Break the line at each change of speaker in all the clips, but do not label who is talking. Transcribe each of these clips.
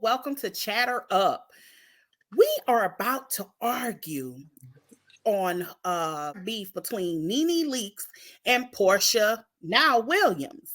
Welcome to Chatter Up. We are about to argue on beef between Nene Leakes and Porsha now Williams.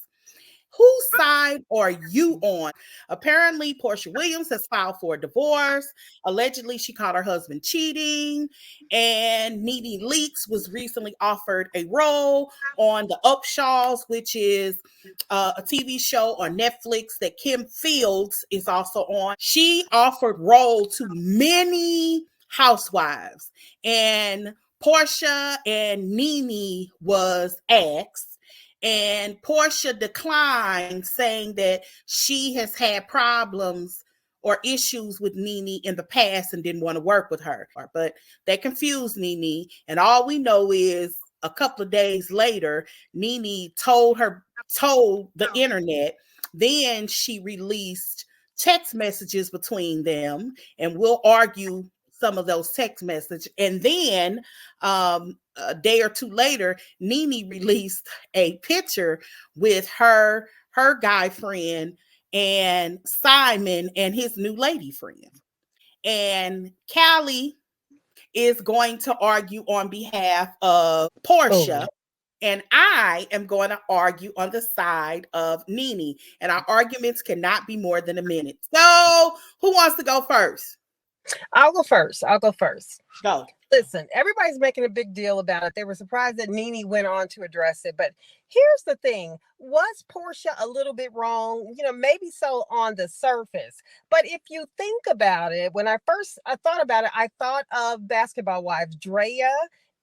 Whose side are you on? Apparently, Porsha Williams has filed for a divorce. Allegedly, she caught her husband cheating. And Nene Leakes was recently offered a role on the Upshaws, which is a TV show on Netflix that Kim Fields is also on. She offered role to many housewives. And Porsha and Nene was asked, and Porsha declined, saying that she has had problems or issues with Nene in the past and didn't want to work with her. But that confused Nene. And all we know is a couple of days later, Nene told the internet. Then she released text messages between them, and we'll argue some of those text messages. And then a day or two later, Nene released a picture with her guy friend and Simon and his new lady friend. And Callie is going to argue on behalf of Porsha. And I am going to argue on the side of Nene. And our arguments cannot be more than a minute. So who wants to go first?
I'll go first.
Go.
Listen, everybody's making a big deal about it. They were surprised that Nene went on to address it. But here's the thing. Was Porsha a little bit wrong? Maybe so on the surface. But if you think about it, when I thought about it, I thought of Basketball Wives, Drea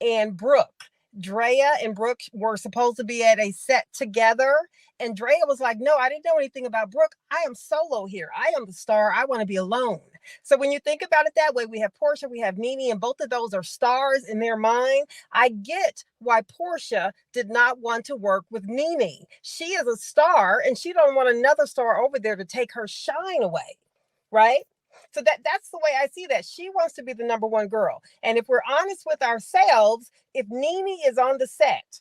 and Brooke. Drea and Brooke were supposed to be at a set together. And Drea was like, no, I didn't know anything about Brooke. I am solo here. I am the star. I want to be alone. So when you think about it that way, we have Porsha, we have Nene, and both of those are stars in their mind. I get why Porsha did not want to work with Nene. She is a star, and she don't want another star over there to take her shine away, right? So that's the way I see that. She wants to be the number one girl. And if we're honest with ourselves, if Nene is on the set,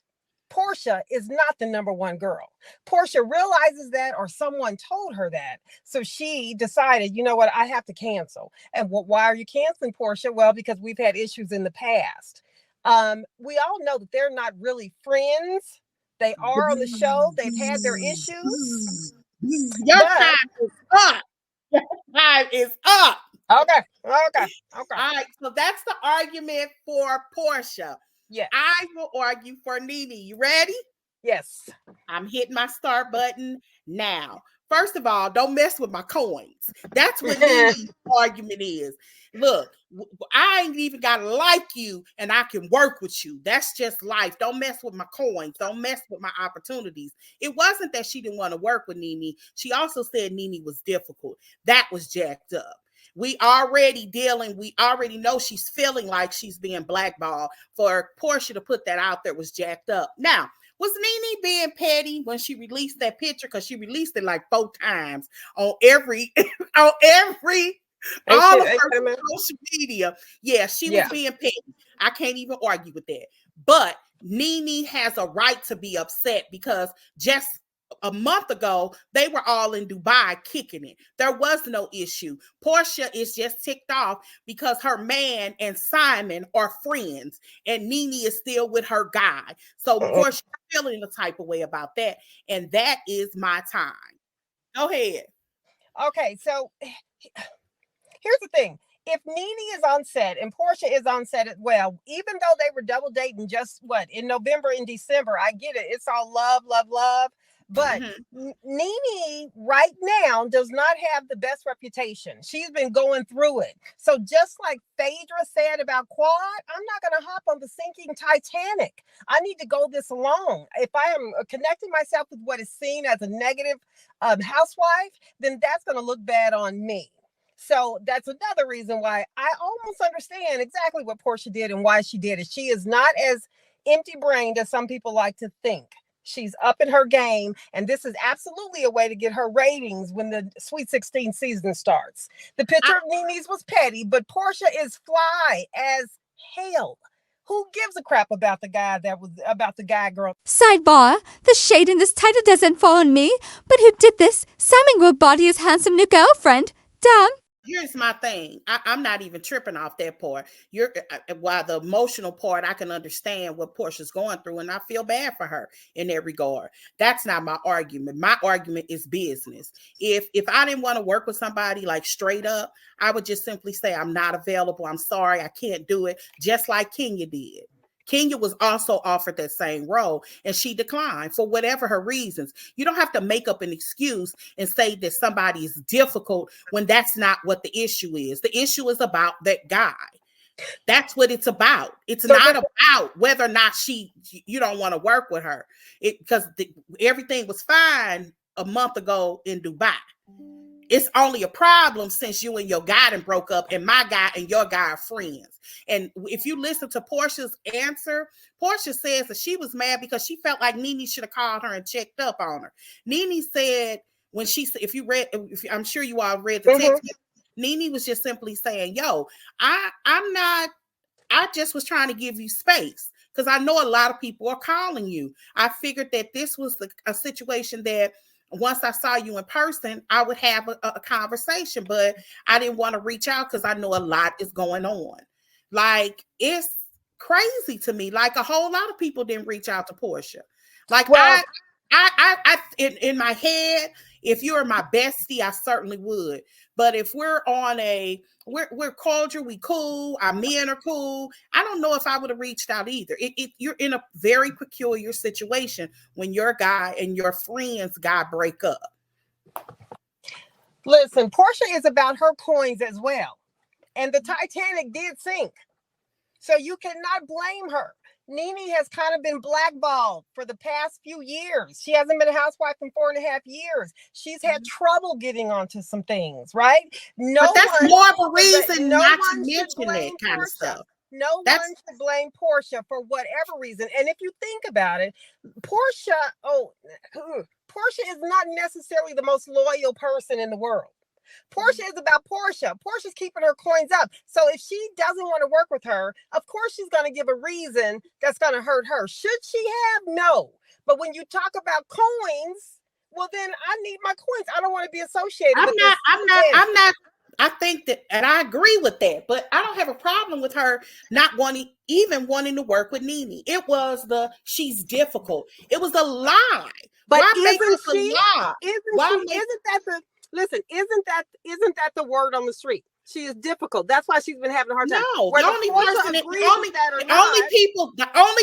Porsha is not the number one girl. Porsha realizes that, or someone told her that. So she decided, you know what, I have to cancel. And why are you canceling, Porsha? Well, because we've had issues in the past. We all know that they're not really friends. They are on the show. They've had their issues.
Your time is up. Your time is up.
Okay.
All right. So that's the argument for Porsha.
Yeah.
I will argue for Nene. You ready?
Yes.
I'm hitting my start button now. First of all, don't mess with my coins. That's what Nene's argument is. Look, I ain't even got to like you and I can work with you. That's just life. Don't mess with my coins. Don't mess with my opportunities. It wasn't that she didn't want to work with Nene. She also said Nene was difficult. That was jacked up. We already know she's feeling like she's being blackballed. For Porsha to put that out there was jacked up. Now, was Nene being petty when she released that picture? Because she released it like 4 times on all of her social media. Yeah, she was being petty. I can't even argue with that. But Nene has a right to be upset because just a month ago, they were all in Dubai kicking it. There was no issue. Porsha is just ticked off because her man and Simon are friends and Nene is still with her guy. So Porsha feeling the type of way about that. And that is my time. Go ahead.
Okay, so here's the thing. If Nene is on set and Porsha is on set as well, even though they were double dating just in November and December, I get it. It's all love, love, love. But Nene right now does not have the best reputation. She's been going through it. So just like Phaedra said about Quad, I'm not going to hop on the sinking Titanic. I need to go this alone. If I am connecting myself with what is seen as a negative housewife, then that's going to look bad on me. So that's another reason why I almost understand exactly what Porsha did and why she did it. She is not as empty-brained as some people like to think. She's up in her game, and this is absolutely a way to get her ratings when the Sweet 16 season starts. The picture of Nene's was petty, but Porsha is fly as hell. Who gives a crap about the guy girl?
Sidebar, the shade in this title doesn't fall on me, but who did this? Simon will body his handsome new girlfriend. Done.
Here's my thing. I'm not even tripping off that part. While the emotional part, I can understand what Porsha's going through, and I feel bad for her in that regard. That's not my argument. My argument is business. If I didn't want to work with somebody like straight up, I would just simply say I'm not available. I'm sorry, I can't do it. Just like Kenya did. Kenya was also offered that same role and she declined for whatever her reasons. You don't have to make up an excuse and say that somebody is difficult when that's not what the issue is. The issue is about that guy. That's what it's about. It's not about whether or not you don't want to work with her. Because everything was fine a month ago in Dubai. It's only a problem since you and your guy done broke up and my guy and your guy are friends. And if you listen to Porsha's answer, Porsha says that she was mad because she felt like Nene should have called her and checked up on her. Nene said when she said, I'm sure you all read the text, Nene was just simply saying, yo, I just was trying to give you space because I know a lot of people are calling you. I figured that this was a situation that once I saw you in person, I would have a conversation, but I didn't want to reach out because I know a lot is going on. Like, it's crazy to me. Like, a whole lot of people didn't reach out to Porsha. Like, well, I in my head, if you're my bestie, I certainly would. But if we're on we're cordial, we cool, our men are cool, I don't know if I would have reached out either. You're in a very peculiar situation when your guy and your friend's guy break up.
Listen, Porsha is about her coins as well. And the Titanic did sink. So you cannot blame her. Nene has kind of been blackballed for the past few years. She hasn't been a housewife in 4.5 years. She's had trouble getting onto some things, right?
But that's more of a reason not to mention that kind of stuff.
No one should blame Porsha for whatever reason. And if you think about it, Porsha is not necessarily the most loyal person in the world. Porsha is about Porsha. Porsha's keeping her coins up. So if she doesn't want to work with her, of course she's going to give a reason that's going to hurt her. Should she have? No. But when you talk about coins, well, then I need my coins. I don't want to be associated with this.
I'm not. I think that, and I agree with that, but I don't have a problem with her not wanting to work with Nene. It was she's difficult. It was a lie.
But isn't that the word on the street? She is difficult. That's why she's been having a hard time.
No, the only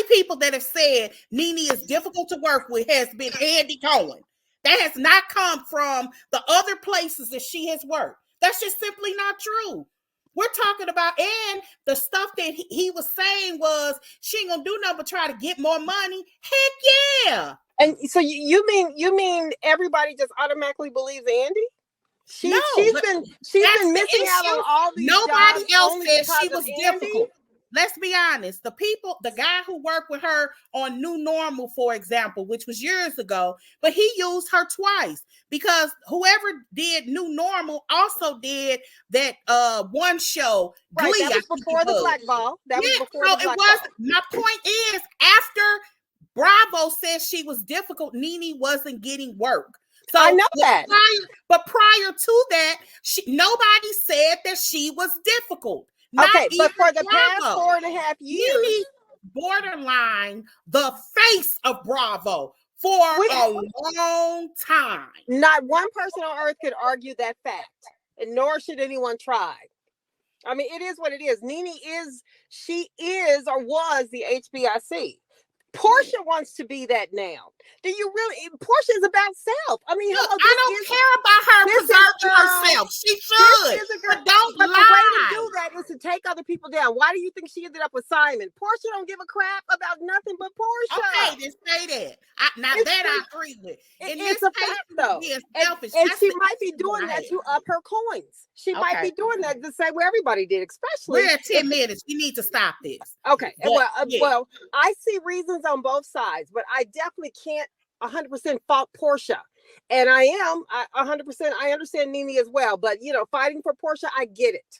people that have said Nene is difficult to work with has been Andy Cohen. That has not come from the other places that she has worked. That's just simply not true. We're talking about, and the stuff that he was saying was she ain't gonna do nothing but try to get more money. Heck yeah.
And so you mean everybody just automatically believes Andy? She's been missing out on all these
Nobody
jobs
else said she was
Andy?
difficult. Let's be honest. The guy who worked with her on New Normal, for example, which was years ago, but he used her twice because whoever did New Normal also did that one show.
Right,
Glee,
that was before the blackball.
My point is, after Bravo says she was difficult, Nene wasn't getting work. So
I know that.
But prior to that, nobody said that she was difficult.
Okay, but for the past 4.5 years,
Nene borderline the face of Bravo for a long time.
Not one person on earth could argue that fact, and nor should anyone try. I mean, it is what it is. Nene is or was the HBIC. Porsha wants to be that now. Do you really? Porsha is about self. I mean,
I don't care about her preserving herself. She should, but don't lie.
The way to do that is to take other people down. Why do you think she ended up with Simon? Porsha don't give a crap about nothing but Porsha.
Okay, then say that. I agree with.
It's a fact, though. And she might be doing that to up her coins. She might be doing that the same way everybody did, especially.
We're at 10 minutes. We need to stop this.
Okay. Well, I see reasons on both sides, but I definitely can't 100% fault Porsha. And I 100%, I understand Nene as well, but fighting for Porsha, I get it.